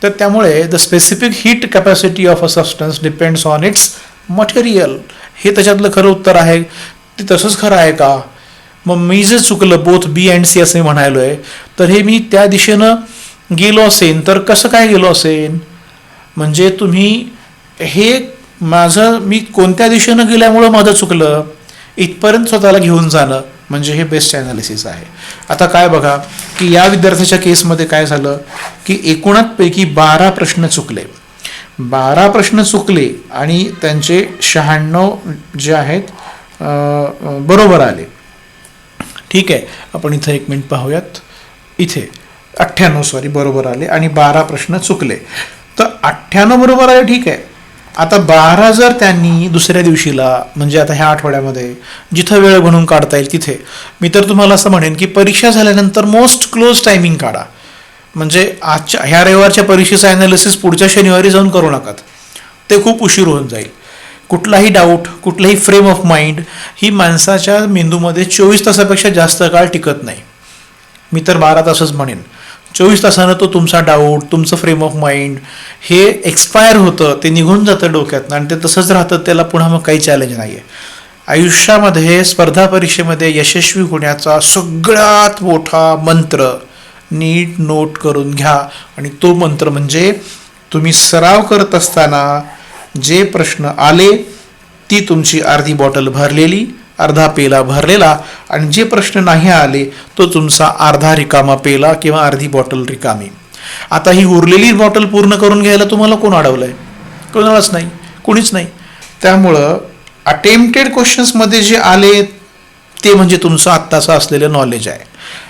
तर त्यामुळे the specific heat capacity of a substance depends on it's material हे त्याच्यातलं खरं उत्तर आहे. ते तसंच खरं आहे का? मग मी जे चुकलं बोथ बी अँड सी असं म्हणालो आहे तर हे मी त्या दिशेनं गेलो असेन तर कसं काय गेलो असेन, म्हणजे तुम्ही हे मी कोणत्या दिशेनं गेल्यामुळं माझं चुकलं इथपर्यंत स्वतःला घेऊन जाणं म्हणजे हे बेस्ट ॲनालिसिस आहे. आता काय बघा की या विद्यार्थ्याच्या केसमध्ये काय झालं की 19पैकी 12 प्रश्न चुकले. 12 प्रश्न चुकले आणि त्यांचे 96 जे आहेत बरोबर आले. ठीक आहे, आपण इथं 1 मिनिट पाहूयात. इथे 98 बरोबर आले आणि 12 प्रश्न चुकले. तर 98 बरोबर आले, ठीक आहे. आता 12 जर त्यांनी दुसऱ्या दिवशीला म्हणजे आता ह्या आठवड्यामध्ये जिथं वेळ म्हणून काढता येईल तिथे, मी तर तुम्हाला असं म्हणेन की परीक्षा झाल्यानंतर मोस्ट क्लोज टायमिंग काढा. म्हणजे आजच्या ह्या रविवारच्या परीक्षेचं ॲनालिसिस पुढच्या शनिवारी जाऊन करू नका, ते खूप उशीर होऊन जाईल. कुठलाही डाऊट, कुठलाही फ्रेम ऑफ माइंड ही माणसाच्या मेंदूमध्ये 24 तासापेक्षा जास्त काळ टिकत नाही. मी तर 12 तासच म्हणेन. 24 तासानं तो तुमचा डाऊट, तुमचं फ्रेम ऑफ माइंड हे एक्सपायर होतं, ते निघून जातं डोक्यातनं आणि ते तसंच राहतं. त्याला पुन्हा मग काही चॅलेंज नाही आहे. आयुष्यामध्ये स्पर्धा परीक्षेमध्ये यशस्वी होण्याचा सगळ्यात मोठा मंत्र नीट नोट करून घ्या. आणि तो मंत्र म्हणजे तुम्ही सराव करत असताना जे प्रश्न आले ती तुमची अर्धी बॉटल भरलेली, अर्धा पेला भरलेला, आणि जे प्रश्न नाही आले तो तुमचा अर्धा रिकामा पेला किंवा अर्धी बॉटल रिकामी. आता ही उरलेली बॉटल पूर्ण करून घ्यायला तुम्हाला कोण अडवलंय? कोणालाच नाही, कोणीच नाही. त्यामुळं अटेम्प्टेड क्वेश्चन्समध्ये जे आले ते म्हणजे तुमचं आत्ताचं असलेलं नॉलेज आहे,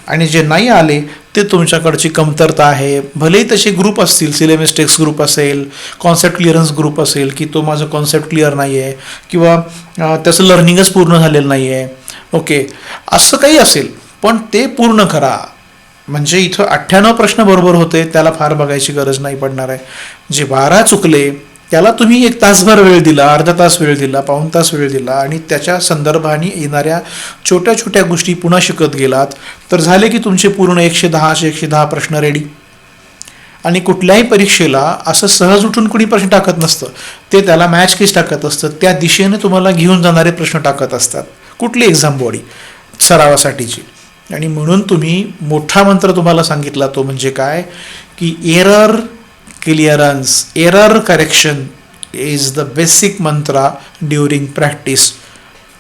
आणि जे नाही आले ते तुमच्याकडची कमतरता आहे. भलेही तसे ग्रुप असतील, सिलेमिस्टेक्स ग्रुप असेल, कॉन्सेप्ट क्लिअरन्स ग्रुप असेल की तो माझं कॉन्सेप्ट क्लिअर नाही आहे किंवा त्याचं लर्निंगच पूर्ण झालेलं नाही आहे, ओके, असं काही असेल, पण ते पूर्ण करा. म्हणजे इथं 98 प्रश्न बरोबर होते, त्याला फार बघायची गरज नाही पडणार आहे. जे 12 चुकले त्याला तुम्ही 1 तासभर वेळ दिला, अर्धा तास वेळ दिला, पाऊण तास वेळ दिला आणि त्याच्या संदर्भाने येणाऱ्या छोट्या छोट्या गोष्टी पुन्हा शिकत गेलात तर झाले की तुमचे पूर्ण 110 प्रश्न रेडी. आणि कुठल्याही परीक्षेला असं सहज उठून कुणी प्रश्न टाकत नसतं, ते त्याला मॅच केस टाकत असतं, त्या दिशेने तुम्हाला घेऊन जाणारे प्रश्न टाकत असतात कुठली एक्झाम बॉडी सरावासाठीची. आणि म्हणून तुम्ही मोठा मंत्र तुम्हाला सांगितला तो म्हणजे काय की error clearance, error correction is the basic mantra during practice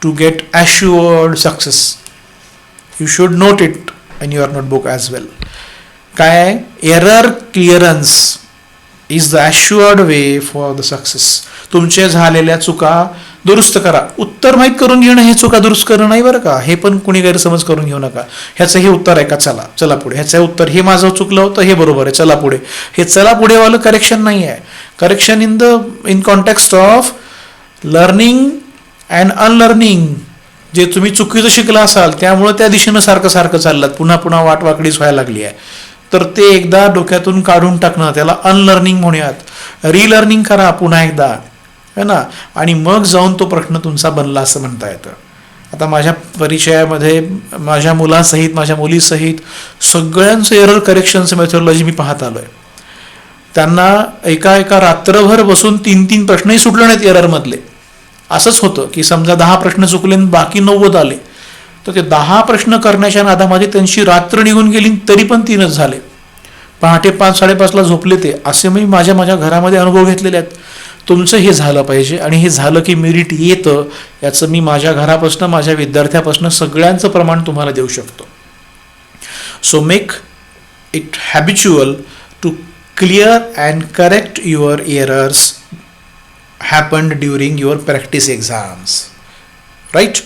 to get assured success. You should note it in your notebook as well. काय? Error clearance is the assured way for the success. तुमच्या झालेल्या चुका दुरुस्त करा. उत्तर माहीत करून घेणं हे चुका दुरुस्त करणं नाही बरं का, हे पण कुणी गैरसमज करून घेऊ नका. ह्याचं हे उत्तर आहे का, चला पुढे. ह्याचं उत्तर हे माझं चुकलं होतं, हे बरोबर आहे, चला पुढे. हे चला पुढेवालं करेक्शन नाही आहे. Correction in context of learning and unlearning. जे तुम्ही चुकीचं शिकला असाल त्यामुळं त्या दिशेनं सारखं चाललात, पुन्हा पुन्हा वाटवाकडीच व्हायला लागली आहे, तर ते एकदा डोक्यातून काढून टाकणं, त्याला अनलर्निंग म्हणूयात. रिलर्निंग करा पुन्हा एकदा, है ना, आणि मग जाऊन तो प्रश्न तुमचा बनला असं म्हणता येतं. आता माझ्या परिचयामध्ये माझ्या मुलासहित, माझ्या मुलीसहित सगळ्यांचं एरर करेक्शनचं मेथोडॉलॉजी मी पाहत आलो आहे. त्यांना एका रात्रभर बसून 3 प्रश्नही सुटले नाहीत एररमधले. असंच होतं की समजा 10 प्रश्न चुकले आणि बाकी 90 आले, तर ते 10 प्रश्न करण्याच्या नादामध्ये त्यांची रात्र निघून गेली तरी पण 3च झाले. पहाटे 5-5:30ला झोपले ते. असे मी माझ्या घरामध्ये अनुभव घेतलेले आहेत. तुमचं हे झालं पाहिजे, आणि हे झालं की मेरिट येतं याचं मी माझ्या घरापासून, माझ्या विद्यार्थ्यापासून सगळ्यांचं प्रमाण तुम्हाला देऊ शकतो. So make it habitual to clear and correct your errors happened during your practice exams, right.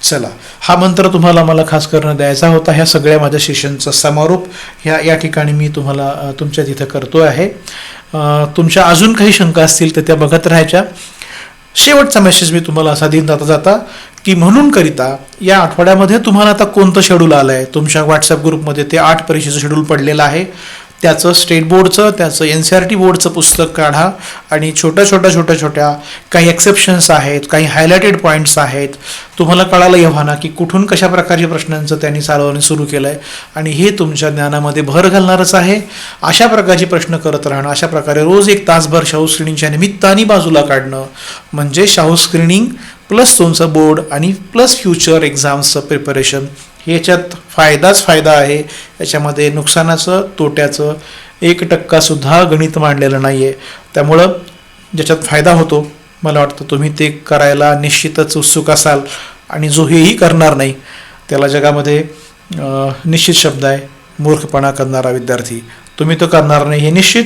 चला, हा मंत्र तुम्हाला मला खास करून द्यायचा होता. ह्या सगळ्या माझ्या सेशनचा समारोप या ठिकाणी मी तुम्हाला तुमच्या तिथं करतो आहे. तुमच्या अजून काही शंका असतील तर त्या बघत राहायच्या. शेवटचा मेसेज मी तुम्हाला असा देईन जाता की म्हणून करिता या आठवड्यामध्ये तुम्हाला आता कोणतं शेड्यूल आलं आहे तुमच्या व्हॉट्सअप ग्रुपमध्ये, ते 8 परीक्षेचं शेड्यूल पडलेलं आहे. त्याचं स्टेट बोर्डचं, त्याचं NCERT बोर्डचं पुस्तक काढा आणि छोट्या काही एक्सेप्शन्स आहेत, काही हायलाइटेड पॉईंट्स आहेत. तुम्हाला कळालं येव्हा की कुठून कशा प्रकारच्या प्रश्नांचं त्यांनी चालवणे सुरू केलं आहे, आणि हे तुमच्या ज्ञानामध्ये भर घालणारच आहे. अशा प्रकारचे प्रश्न करत राहणं, अशा प्रकारे रोज 1 तासभर शाहू स्क्रीनिंगच्या निमित्ताने बाजूला काढणं म्हणजे शाहू स्क्रीनिंग प्लस तुमचं बोर्ड आणि प्लस फ्युचर एक्झाम्सचं प्रिपरेशन, ह्याच्यात फायदाच फायदा आहे. याच्यामध्ये नुकसानाचं, तोट्याचं 1% गणित मांडलेलं नाही आहे. त्यामुळं ज्याच्यात फायदा होतो मला वाटतं तुम्ही ते करायला निश्चितच उत्सुक असाल, आणि जो हेही करणार नाही त्याला जगामध्ये निश्चित शब्द आहे, मूर्खपणा करणारा विद्यार्थी. तुम्ही तो करणार नाही हे निश्चित.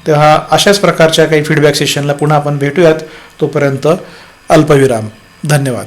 तेव्हा अशाच प्रकारच्या काही फीडबॅक सेशनला पुन्हा आपण भेटूयात. तोपर्यंत अल्पविराम. धन्यवाद.